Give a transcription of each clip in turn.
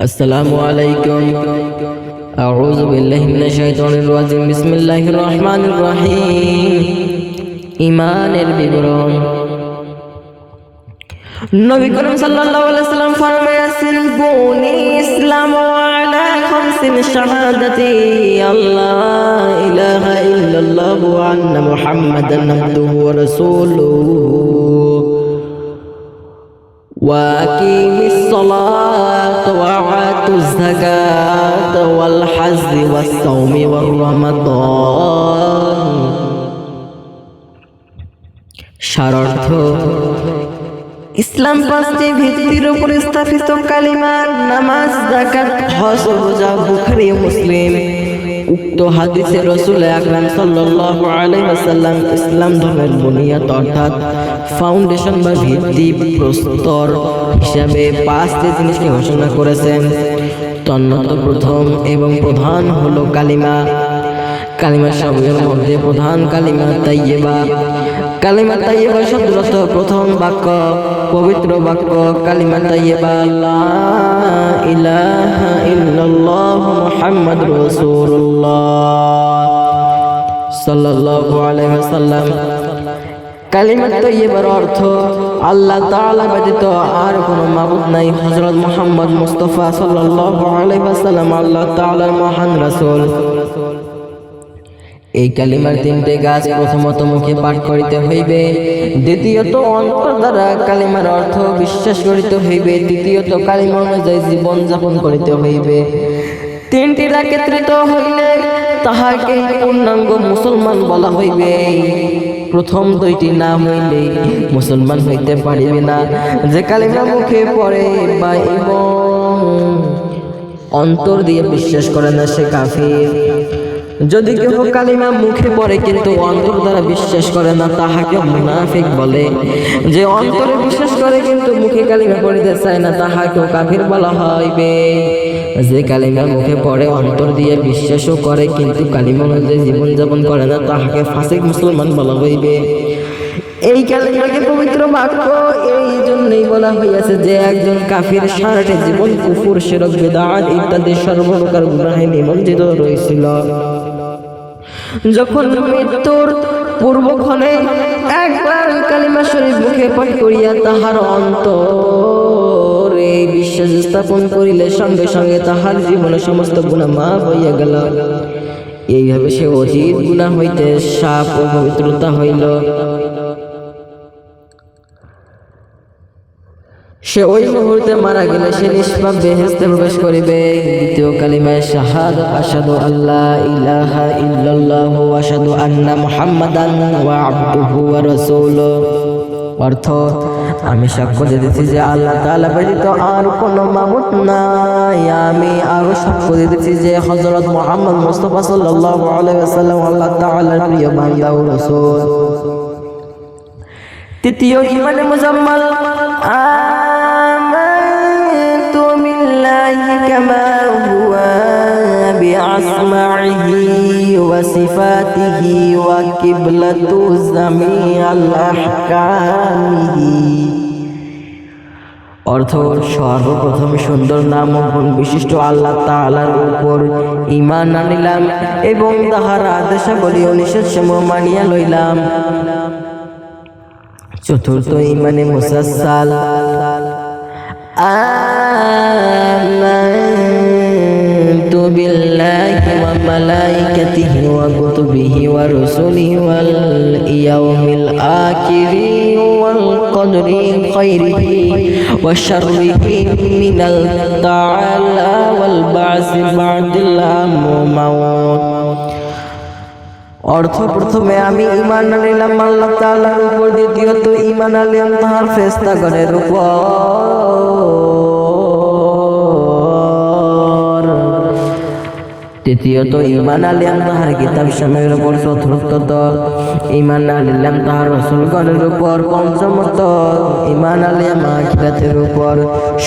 আসসালামু আলাইকুম। আউযু বিল্লাহি মিনাশ শাইতানির রাজিম। বিসমিল্লাহির রহমানির রহিম। ঈমানের বিবরণ। নবী করিম সাল্লাল্লাহু আলাইহি ওয়াসাল্লাম ফরমায়েছেন, বুনি ইসলামু আলা খামসিন শাহাদাতি আল্লাহ ইলাহা ইল্লাল্লাহু ওয়া আন্না মুহাম্মাদান আবদুহু ওয়া রাসূলুহু وأقيم الصلاة وآتوا الزكاة والحج والصوم والرمضان। সারার্থ ইসলাম পাঁচটি ভিত্তির উপর স্থাপিত কালিমা, নামাজ, যাকাত, হজ ও রোজা। বুখারী ও মুসলিম। উক্ত হাদিসে রাসূল আকরাম সাল্লাল্লাহু আলাইহি ওয়াসাল্লাম ইসলাম ধর্মের বুনিয়াদ অর্থাৎ ফাউন্ডেশন বা ভিত্তি প্রস্তর হিসাবে পাঁচটি জিনিসকে ঘোষণা করেছেন। তন্মধ্যে প্রথম এবং প্রধান হলো কালিমা। কালিমা শব্দের মধ্যে প্রধান কালিমা তাইয়্যিবা। কালিমা তাইয়্যিবা শব্দের অর্থ প্রথম বাক্য, পবিত্র বাক্য। কালিমা তাইয়্যিবা লা ইলাহা ইল্লাল্লাহ মুহাম্মাদুর রাসূলুল্লাহ সাল্লাল্লাহু আলাইহি ওয়াসাল্লাম। কালিমা তাইয়্যিবার অর্থ আল্লাহ তাআলা ব্যতীত আর কোনো মাবুদ নাই। হযরত মুহাম্মদ মুস্তাফা সাল্লাল্লাহু আলাইহি ওয়াসাল্লাম আল্লাহ তাআলার মহান রাসূল। এই কালিমার তিনটে গাছ প্রথমত মুখে পাঠ করিতে হইবে, দ্বিতীয়ত অন্তর দ্বারা কালিমার অর্থ বিশ্বাস করিতে হইবে, তৃতীয়ত কালিমা অনুযায়ী জীবন যাপন করিতে হইবে। তিনটি একত্রিত হইলে তাহাকে পূর্ণাঙ্গ মুসলমান বলা হইবে। প্রথম দুইটি না হইলে মুসলমান হইতে পারিবে না। যে কালিমা মুখে পড়ে বা এবং অন্তর দিয়ে বিশ্বাস করে না সে কাফির। যদি কেহ কালিমা মুখে পড়ে কিন্তু অন্তর দ্বারা বিশ্বাস করে না তাহাকে মুনাফিক বলে। যে অন্তরে বিশ্বাস করে কিন্তু মুখে কালিমা পড়িতে চায় না তাহাকেও কাফির বলা হইবে। যে কালিমা মুখে পড়ে অন্তর দিয়ে বিশ্বাসও করে কিন্তু কালিমা অনুযায়ী জীবনযাপন করে না তাহাকে ফাসিক মুসলমান বলা হইবে। এই কালিমাকে পবিত্র বাক্য এই জন্যই বলা হইয়াছে যে একজন কাফির সারাটি জীবন কুফর, শিরক, বিদআত ইত্যাদি সর্বপ্রকার গুনাহে নিমজ্জিত রয়েছিল। যখন মৃত্যুর পূর্বক্ষণে একবার কালিমা শরীফ মুখে পাঠ করিয়া তাহার অন্তরে বিশ্বাস স্থাপন করিলে সঙ্গে সঙ্গে তাহার জীবনে সমস্ত গুনাহ মাফ হইয়া গেল। এইভাবে সে অতীত গুনাহ হইতে সাফ ও পবিত্রতা হইল। সে ওই মুহূর্তে মারা গেলে সে নিষ্পাপ বেহেশতে প্রবেশ করিবে। দ্বিতীয় কালিমায়ে শাহাদাত আশহাদু আল্লা ইলাহা ইল্লাল্লাহ ওয়া আশহাদু আন্না মুহাম্মাদান ওয়া আবদুহু ওয়া রাসূলুহু। অর্থ আমি সাক্ষ্য দিতেছি যে আল্লাহ তাআলা ব্যতীত আর কোনো মাবুদ নাই। আমি আরো সাক্ষ্য দিতেছি যে হযরত মুহাম্মদ মুস্তাফা সাল্লাল্লাহু আলাইহি ওয়াসাল্লাম আল্লাহ তাআলার প্রিয় বান্দা ও রাসূল। তৃতীয় ঈমানে মুজাম্মাল আমানতু বিল্লাহি কামা হুয়া বিআসমাইহি ওয়া সিফাতিহি ওয়া কিবলাতু জামিআল আহকামিহি। অর্থ সর্বপ্রথম সুন্দর নাম ও গুণ বিশিষ্ট আল্লাহ তাআলার উপর ঈমান আনিলাম এবং তাহার আদেশাবলী ও নিষেধসমূহ মানিয়া লইলাম। চতুর্থ ঈমানে মুসাসসাল আমানতু বিল্লাহি ওয়া মালাইকাতিহি ওয়া কুতুবিহি ওয়া রুসুলিহি ওয়াল ইয়াউমিল আখিরি ওয়াল কদরি খাইরিহি ওয়া শাররিহি মিনাল তাআলা ওয়াল বা'সি বা'দাল মাউত। অর্থ প্রথমে আমি ঈমান আনিলাম আল্লাহ তাআলার উপর, দ্বিতীয়ত ঈমান আনলাম তাহার ফেরেশতাগণের উপর, তৃতীয়ত ঈমান আনলাম তাহার কিতাব সমূহের উপর, চতুর্থত ঈমান আনলাম তাহার রাসূলগণের উপর, পঞ্চমত ঈমান আনলাম আখিরাতের উপর,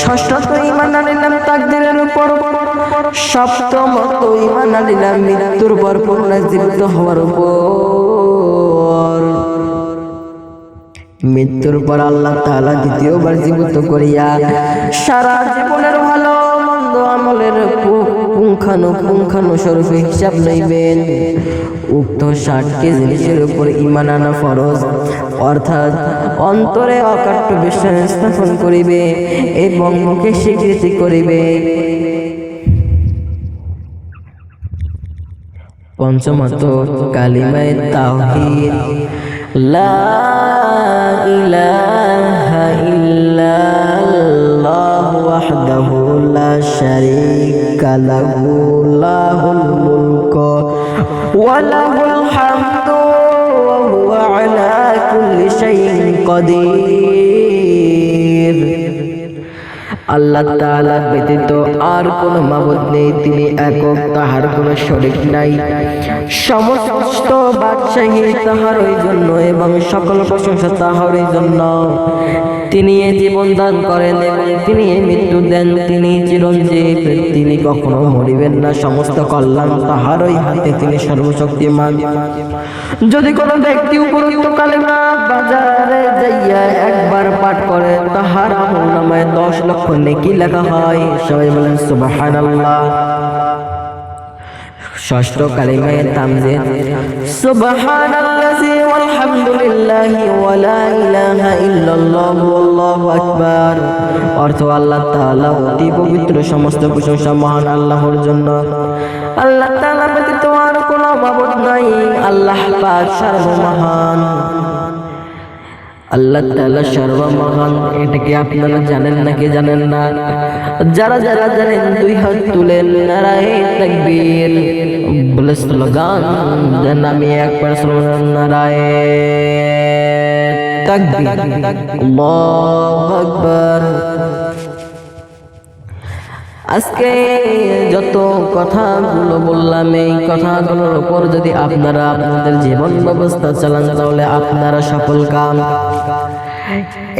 ষষ্ঠত ঈমান আনলাম তাকদীরের উপর, সপ্তমত ঈমান আনলাম মৃত্যুর পর পুনরুজ্জীবিত হওয়ার উপর। মৃত্যুর পর আল্লাহ তাআলা দ্বিতীয়বার জীবিত করিয়া সারা জীবনের ভালো মন্দ পুঙ্খানুস্বরূপ হিসাব লইবেন। উক্ত 60টি জিনিসের উপর ঈমান আনা ফরজ, অর্থাৎ অন্তরে অকাট্য বিশ্বাস স্থাপন করিবে এবং মুখে স্বীকৃতি করিবে। পঞ্চমত কালিমায়ে তাওহীদ, লা ইলাহা ইল্লাল্লাহ ওয়াহদাহু লা শারীকা লাহু লাহুল মুলকু ওয়া লাহুল হামদু ওয়া হুয়া আলা কুল্লি শাইইন কাদির। আল্লাহ তাআলা ব্যতীত আর কোন মাবুদ নেই, তিনি একক, তাহার কোনো শরীক নাই। সমস্ত বাদশাহী তাহারই জন্য এবং সকল প্রশংসা তাহারই জন্য। তিনি জীবন দান করেন এবং তিনি মৃত্যু দেন, তিনি চিরঞ্জীব, তিনি কখনো মরিবেন না। সমস্ত কল্যাণ তাহারই হাতে, তিনি সর্বশক্তিমান। যদি কোনো ব্যক্তি উপরোক্ত কালিমা বাজারে যাইয়া একবার পাঠ করে, তাহার আমলনামায় 10 লক্ষ নেকি লেখা হয়। সবাই বলেন সুবহানাল্লাহ। ষষ্ঠ কালিমায়ে তামজিদ, সুবহানাল্লাহি ওয়াল হামদুলিল্লাহি ওয়া লা ইলাহা ইল্লাল্লাহ ওয়াল্লাহু আকবার। অর্থ আল্লাহ তাআলা অতি পবিত্র, সমস্ত প্রশংসা মহান আল্লাহর জন্য। আল্লাহ তাআলা ব্যতীত আর কোনো মাবুদ নাই, আল্লাহ পাক সর্বমহান। আল্লাহ তাআলা সর্বমহান, এটা কি আপনারা জানেন নাকি জানেন না? যারা যারা জানেন 2 হাত তুলেন, নারায়ে তাকবীর বলে স্লোগান দেন। আমি একবার স্লোগান, নারায়ে তাকবীর, আল্লাহু আকবার। আজকে যত কথাগুলো বললাম, এই কথাগুলোর উপর যদি আপনারা আপনাদের জীবন ব্যবস্থা চালান, তাহলে আপনারা সফল কাম।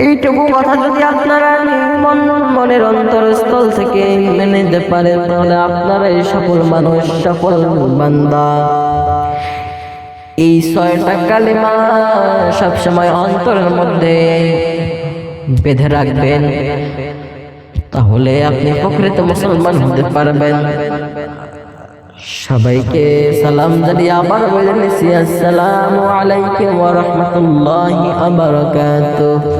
এইটুকু কথা যদি আপনারা মনের অন্তরস্থল থেকে মেনে নিতে পারেন, তাহলে আপনারাই সফল মানুষ, সফল বান্দা। এই 6টা কালিমা সবসময় অন্তরের মধ্যে বেঁধে রাখবেন, তাহলে আপনি প্রকৃত মুসলমান হতে পারবেন। সবাইকে সালাম জানিয়ে আবার বলে নিচ্ছি, আসসালামু আলাইকুম ওয়া রাহমাতুল্লাহি ওয়া বারাকাতুহু।